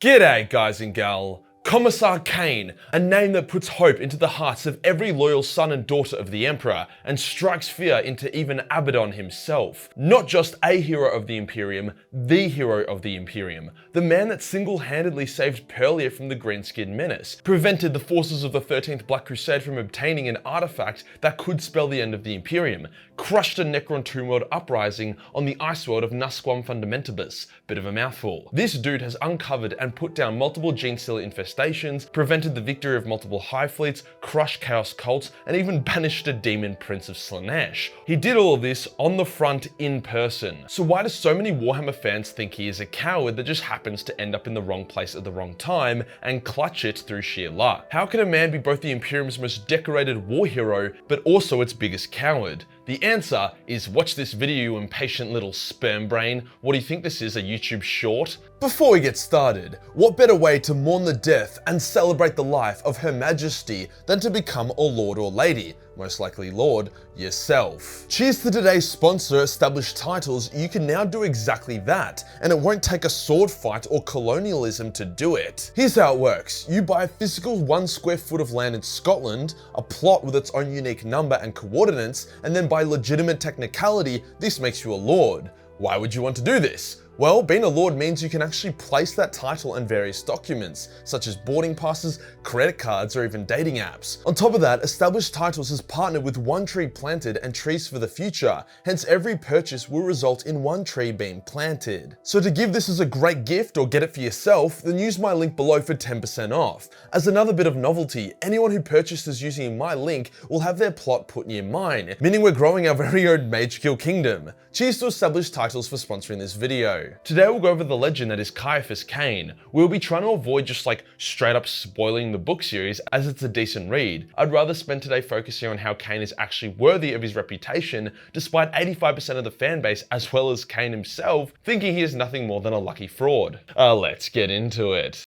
G'day guys and gal. Commissar Cain, a name that puts hope into the hearts of every loyal son and daughter of the Emperor, and strikes fear into even Abaddon himself. Not just a hero of the Imperium, the hero of the Imperium. The man that single-handedly saved Pearlia from the Greenskin menace, prevented the forces of the 13th Black Crusade from obtaining an artifact that could spell the end of the Imperium, crushed a Necron Tomb World uprising on the ice world of Nusquam Fundamentibus. Bit of a mouthful. This dude has uncovered and put down multiple Genestealer infestations, prevented the victory of multiple Hive fleets, crushed Chaos cults, and even banished a demon Prince of Slaanesh. He did all of this on the front in person. So why do so many Warhammer fans think he is a coward that just happens to end up in the wrong place at the wrong time and clutch it through sheer luck? How can a man be both the Imperium's most decorated war hero, but also its biggest coward? The answer is watch this video, you impatient little sperm brain. What do you think this is, a YouTube short? Before we get started, what better way to mourn the death and celebrate the life of Her Majesty than to become a lord or lady? Most likely lord, yourself. Cheers to today's sponsor, Established Titles. You can now do exactly that, and it won't take a sword fight or colonialism to do it. Here's how it works. You buy a physical 1 square foot of land in Scotland, a plot with its own unique number and coordinates, and then by legitimate technicality, this makes you a lord. Why would you want to do this? Well, being a lord means you can actually place that title in various documents, such as boarding passes, credit cards, or even dating apps. On top of that, Established Titles has partnered with One Tree Planted and Trees for the Future, hence every purchase will result in one tree being planted. So to give this as a great gift or get it for yourself, then use my link below for 10% off. As another bit of novelty, anyone who purchases using my link will have their plot put near mine, meaning we're growing our very own Majorkill kingdom. Cheers to Established Titles for sponsoring this video. Today we'll go over the legend that is Ciaphas Cain. We'll be trying to avoid just like straight up spoiling the book series, as it's a decent read. I'd rather spend today focusing on how Cain is actually worthy of his reputation, despite 85% of the fan base, as well as Cain himself, thinking he is nothing more than a lucky fraud. Let's get into it.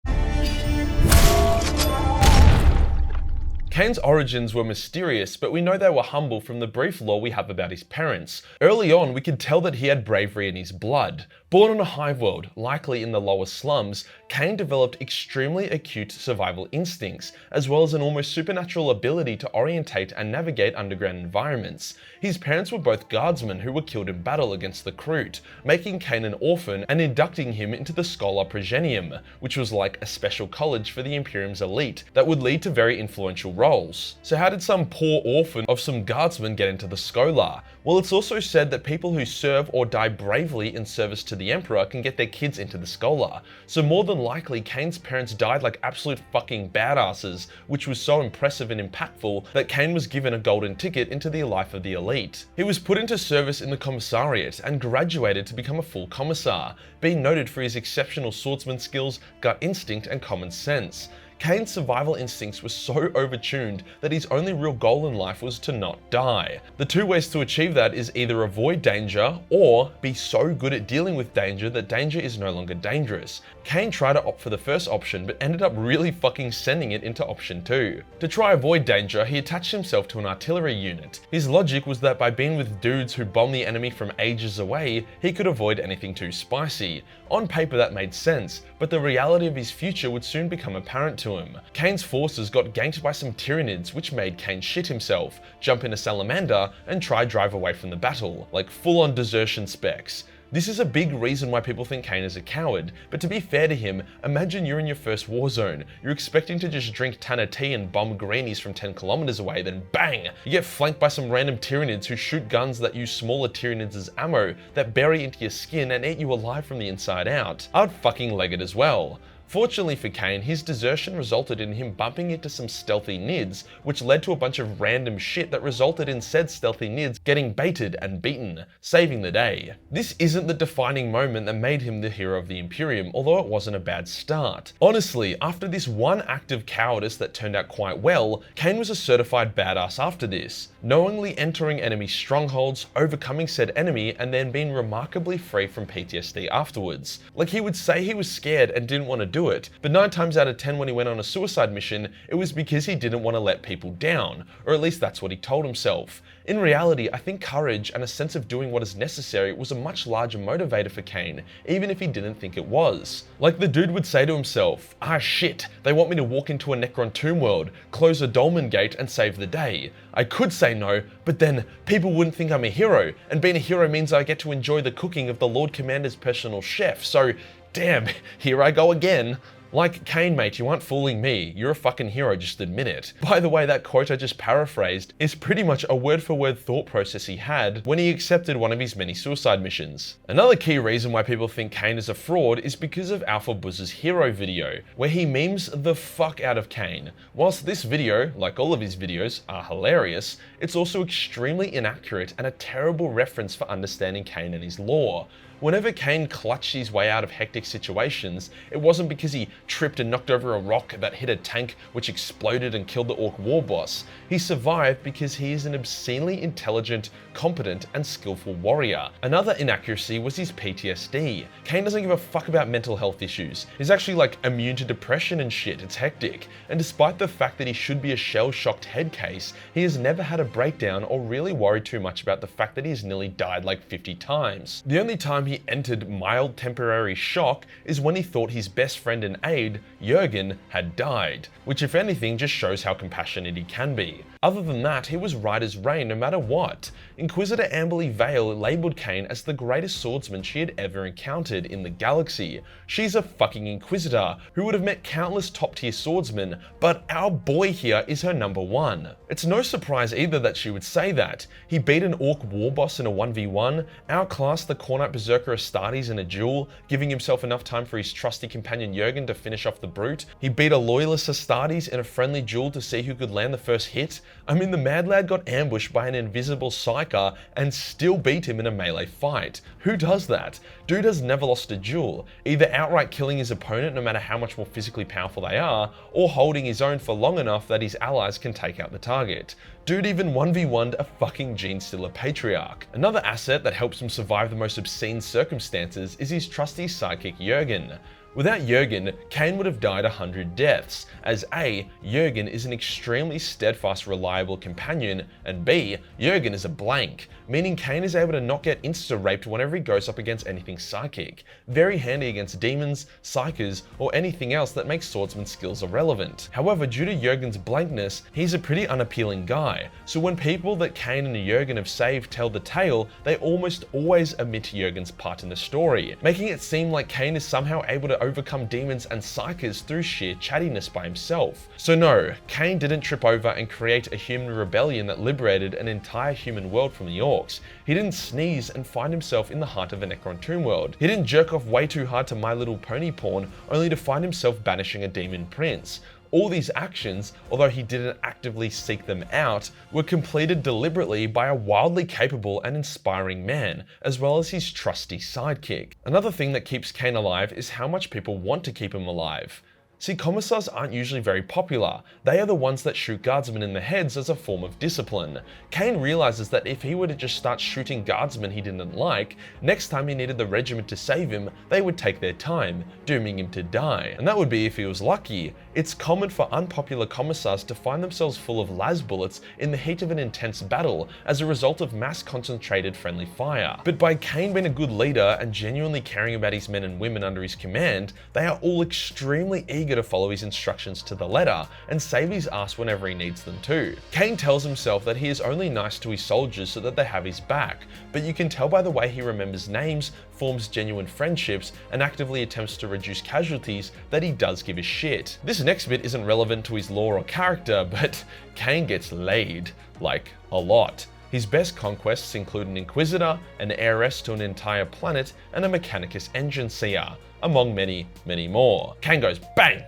Cain's origins were mysterious, but we know they were humble from the brief lore we have about his parents. Early on, we could tell that he had bravery in his blood. Born on a hive world, likely in the lower slums, Cain developed extremely acute survival instincts, as well as an almost supernatural ability to orientate and navigate underground environments. His parents were both guardsmen who were killed in battle against the Kroot, making Cain an orphan and inducting him into the Schola Progenium, which was like a special college for the Imperium's elite that would lead to very influential roles. So how did some poor orphan of some guardsmen get into the Schola? Well, it's also said that people who serve or die bravely in service to the Emperor can get their kids into the Schola. So more than likely, Cain's parents died like absolute fucking badasses, which was so impressive and impactful that Cain was given a golden ticket into the life of the elite. He was put into service in the Commissariat and graduated to become a full Commissar, being noted for his exceptional swordsman skills, gut instinct, and common sense. Cain's survival instincts were so overtuned that his only real goal in life was to not die. The two ways to achieve that is either avoid danger or be so good at dealing with danger that danger is no longer dangerous. Cain tried to opt for the first option, but ended up really fucking sending it into option 2. To try avoid danger, he attached himself to an artillery unit. His logic was that by being with dudes who bomb the enemy from ages away, he could avoid anything too spicy. On paper that made sense, but the reality of his future would soon become apparent to him. Cain's forces got ganked by some Tyranids, which made Cain shit himself, jump in a salamander, and try drive away from the battle, like full-on desertion specs. This is a big reason why people think Cain is a coward, but to be fair to him, imagine you're in your first war zone. You're expecting to just drink Tanner tea and bomb greenies from 10 kilometers away, then bang! You get flanked by some random Tyranids who shoot guns that use smaller Tyranids as ammo, that bury into your skin and eat you alive from the inside out. I'd fucking leg it as well. Fortunately for Cain, his desertion resulted in him bumping into some stealthy Nids, which led to a bunch of random shit that resulted in said stealthy Nids getting baited and beaten, saving the day. This isn't the defining moment that made him the hero of the Imperium, although it wasn't a bad start. Honestly, after this one act of cowardice that turned out quite well, Cain was a certified badass after this, knowingly entering enemy strongholds, overcoming said enemy, and then being remarkably free from PTSD afterwards. Like, he would say he was scared and didn't want to do it, but 9 times out of 10 when he went on a suicide mission, it was because he didn't want to let people down, or at least that's what he told himself. In reality, I think courage and a sense of doing what is necessary was a much larger motivator for Cain, even if he didn't think it was. Like the dude would say to himself, ah shit, they want me to walk into a Necron tomb world, close a dolmen gate and save the day. I could say no, but then people wouldn't think I'm a hero, and being a hero means I get to enjoy the cooking of the Lord Commander's personal chef, so damn, here I go again. Like, Cain mate, you aren't fooling me, you're a fucking hero, just admit it. By the way, that quote I just paraphrased is pretty much a word-for-word thought process he had when he accepted one of his many suicide missions. Another key reason why people think Cain is a fraud is because of Alpha Buzz's hero video, where he memes the fuck out of Cain. Whilst this video, like all of his videos, are hilarious, it's also extremely inaccurate and a terrible reference for understanding Cain and his lore. Whenever Cain clutched his way out of hectic situations, it wasn't because he tripped and knocked over a rock that hit a tank which exploded and killed the Orc war boss. He survived because he is an obscenely intelligent, competent, and skillful warrior. Another inaccuracy was his PTSD. Cain doesn't give a fuck about mental health issues. He's actually like immune to depression and shit, it's hectic. And despite the fact that he should be a shell-shocked head case, he has never had a breakdown or really worried too much about the fact that he's nearly died like 50 times. The only time he entered mild temporary shock is when he thought his best friend and aide, Jurgen, had died, which if anything just shows how compassionate he can be. Other than that, he was right as rain no matter what. Inquisitor Amberly Vale labelled Cain as the greatest swordsman she had ever encountered in the galaxy. She's a fucking Inquisitor who would have met countless top tier swordsmen, but our boy here is her number one. It's no surprise either that she would say that. He beat an Orc war boss in a 1v1, outclassed the Khornite Berserker Astartes in a duel, giving himself enough time for his trusty companion Jurgen to finish off the brute. He beat a loyalist Astartes in a friendly duel to see who could land the first hit. I mean, the mad lad got ambushed by an invisible psyker and still beat him in a melee fight. Who does that? Dude has never lost a duel, either outright killing his opponent no matter how much more physically powerful they are, or holding his own for long enough that his allies can take out the target. Dude even 1v1'd a fucking Genestealer Patriarch. Another asset that helps him survive the most obscene circumstances is his trusty sidekick Jurgen. Without Jurgen, Cain would have died 100 deaths, as A, Jurgen is an extremely steadfast, reliable companion, and B, Jurgen is a blank, meaning Cain is able to not get insta-raped whenever he goes up against anything psychic. Very handy against demons, psykers, or anything else that makes swordsman skills irrelevant. However, due to Jurgen's blankness, he's a pretty unappealing guy, so when people that Cain and Jurgen have saved tell the tale, they almost always omit Jurgen's part in the story, making it seem like Cain is somehow able to overcome demons and psykers through sheer chattiness by himself. So no, Cain didn't trip over and create a human rebellion that liberated an entire human world from the Orcs. He didn't sneeze and find himself in the heart of a Necron tomb world. He didn't jerk off way too hard to My Little Pony porn only to find himself banishing a demon prince. All these actions, although he didn't actively seek them out, were completed deliberately by a wildly capable and inspiring man, as well as his trusty sidekick. Another thing that keeps Cain alive is how much people want to keep him alive. See, commissars aren't usually very popular. They are the ones that shoot guardsmen in the heads as a form of discipline. Cain realizes that if he were to just start shooting guardsmen he didn't like, next time he needed the regiment to save him, they would take their time, dooming him to die. And that would be if he was lucky. It's common for unpopular commissars to find themselves full of las bullets in the heat of an intense battle as a result of mass concentrated friendly fire. But by Cain being a good leader and genuinely caring about his men and women under his command, they are all extremely eager to follow his instructions to the letter and save his ass whenever he needs them to. Cain tells himself that he is only nice to his soldiers so that they have his back, but you can tell by the way he remembers names, forms genuine friendships, and actively attempts to reduce casualties that he does give a shit. This next bit isn't relevant to his lore or character, but Cain gets laid, like a lot. His best conquests include an Inquisitor, an heiress to an entire planet, and a Mechanicus engine seer, among many, many more. Cain goes bang!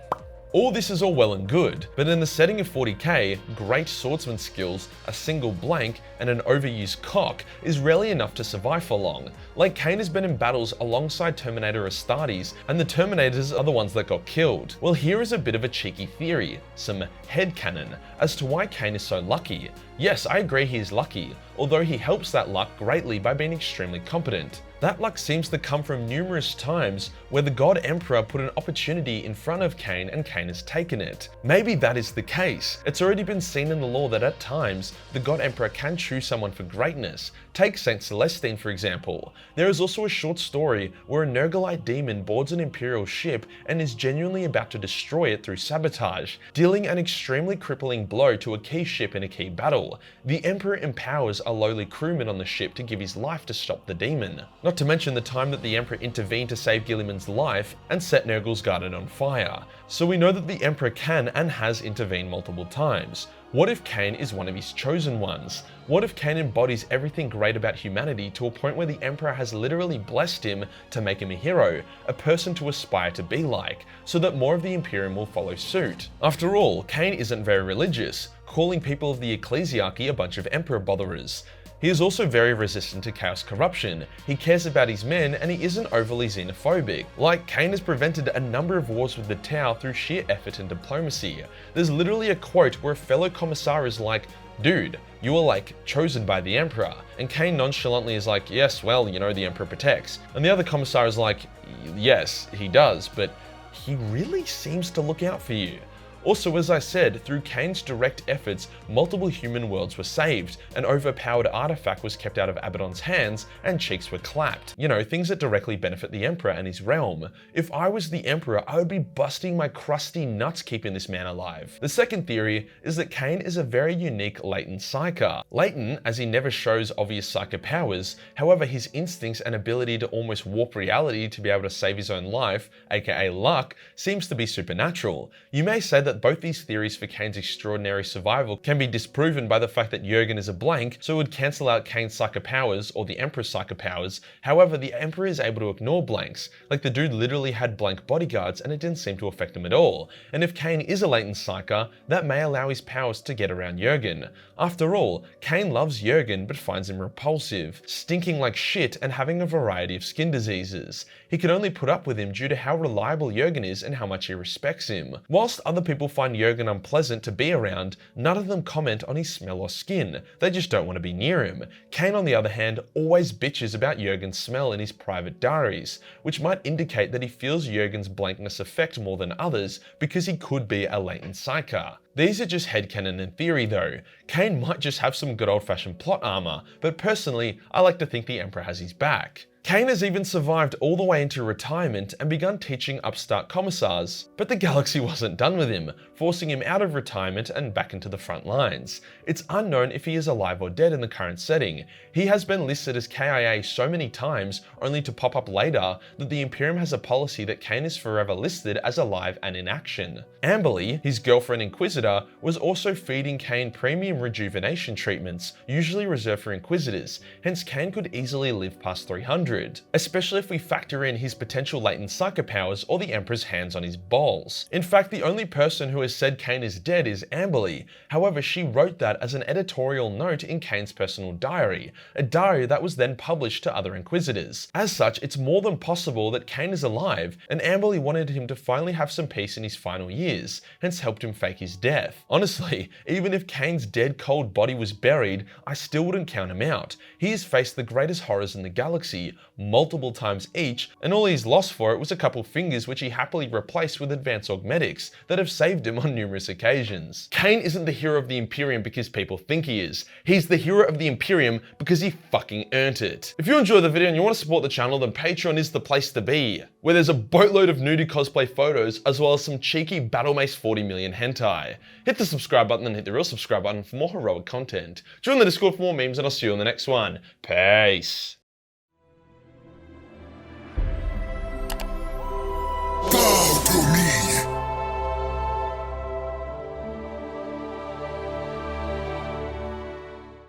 All this is all well and good, but in the setting of 40k, great swordsman skills, a single blank, and an overused cock is rarely enough to survive for long. Like Cain has been in battles alongside Terminator Astartes, and the Terminators are the ones that got killed. Well, here is a bit of a cheeky theory, some headcanon, as to why Cain is so lucky. Yes, I agree he is lucky, although he helps that luck greatly by being extremely competent. That luck seems to come from numerous times where the God Emperor put an opportunity in front of Cain and Cain has taken it. Maybe that is the case. It's already been seen in the lore that at times, the God Emperor can choose someone for greatness. Take Saint Celestine for example. There is also a short story where a Nergalite demon boards an Imperial ship and is genuinely about to destroy it through sabotage, dealing an extremely crippling blow to a key ship in a key battle. The Emperor empowers a lowly crewman on the ship to give his life to stop the demon. Not to mention the time that the Emperor intervened to save Guilliman's life and set Nurgle's garden on fire. So we know that the Emperor can and has intervened multiple times. What if Cain is one of his chosen ones? What if Cain embodies everything great about humanity to a point where the Emperor has literally blessed him to make him a hero, a person to aspire to be like, so that more of the Imperium will follow suit? After all, Cain isn't very religious, calling people of the ecclesiarchy a bunch of Emperor botherers. He is also very resistant to chaos corruption, he cares about his men, and he isn't overly xenophobic. Like, Cain has prevented a number of wars with the Tau through sheer effort and diplomacy. There's literally a quote where a fellow Commissar is like, "Dude, you were like chosen by the Emperor." And Cain nonchalantly is like, "Yes, well, you know, the Emperor protects." And the other Commissar is like, "Yes, he does, but he really seems to look out for you." Also, as I said, through Cain's direct efforts, multiple human worlds were saved, an overpowered artifact was kept out of Abaddon's hands, and cheeks were clapped. You know, things that directly benefit the Emperor and his realm. If I was the Emperor, I would be busting my crusty nuts keeping this man alive. The second theory is that Cain is a very unique latent psyker. Latent, as he never shows obvious psyker powers, however his instincts and ability to almost warp reality to be able to save his own life, aka luck, seems to be supernatural. You may say that both these theories for Cain's extraordinary survival can be disproven by the fact that Jurgen is a blank, so it would cancel out Cain's psyker powers or the Emperor's psyker powers. However, the Emperor is able to ignore blanks. Like, the dude literally had blank bodyguards and it didn't seem to affect him at all. And if Cain is a latent psyker, that may allow his powers to get around Jurgen. After all, Cain loves Jurgen but finds him repulsive, stinking like shit and having a variety of skin diseases. He can only put up with him due to how reliable Jurgen is and how much he respects him. Whilst other people find Jurgen unpleasant to be around, none of them comment on his smell or skin. They just don't want to be near him. Cain, on the other hand, always bitches about Jurgen's smell in his private diaries, which might indicate that he feels Jurgen's blankness effect more than others because he could be a latent psyker. These are just headcanon and theory though. Cain might just have some good old-fashioned plot armor, but personally, I like to think the Emperor has his back. Cain has even survived all the way into retirement and begun teaching upstart commissars, but the galaxy wasn't done with him, forcing him out of retirement and back into the front lines. It's unknown if he is alive or dead in the current setting. He has been listed as KIA so many times, only to pop up later, that the Imperium has a policy that Cain is forever listed as alive and in action. Amberly, his girlfriend Inquisitor, was also feeding Cain premium rejuvenation treatments, usually reserved for Inquisitors, hence Cain could easily live past 300. Especially if we factor in his potential latent psyker powers or the Emperor's hands on his balls. In fact, the only person who has said Cain is dead is Amberly. However, she wrote that as an editorial note in Cain's personal diary, a diary that was then published to other Inquisitors. As such, it's more than possible that Cain is alive, and Amberly wanted him to finally have some peace in his final years, hence helped him fake his death. Honestly, even if Cain's dead cold body was buried, I still wouldn't count him out. He has faced the greatest horrors in the galaxy, multiple times each, and all he's lost for it was a couple fingers which he happily replaced with advanced augmetics that have saved him on numerous occasions. Cain isn't the hero of the Imperium because people think he is. He's the hero of the Imperium because he fucking earned it. If you enjoyed the video and you want to support the channel, then Patreon is the place to be, where there's a boatload of nudie cosplay photos as well as some cheeky Battle Mace 40 million hentai. Hit the subscribe button and hit the real subscribe button for more heroic content. Join the Discord for more memes and I'll see you on the next one. Peace.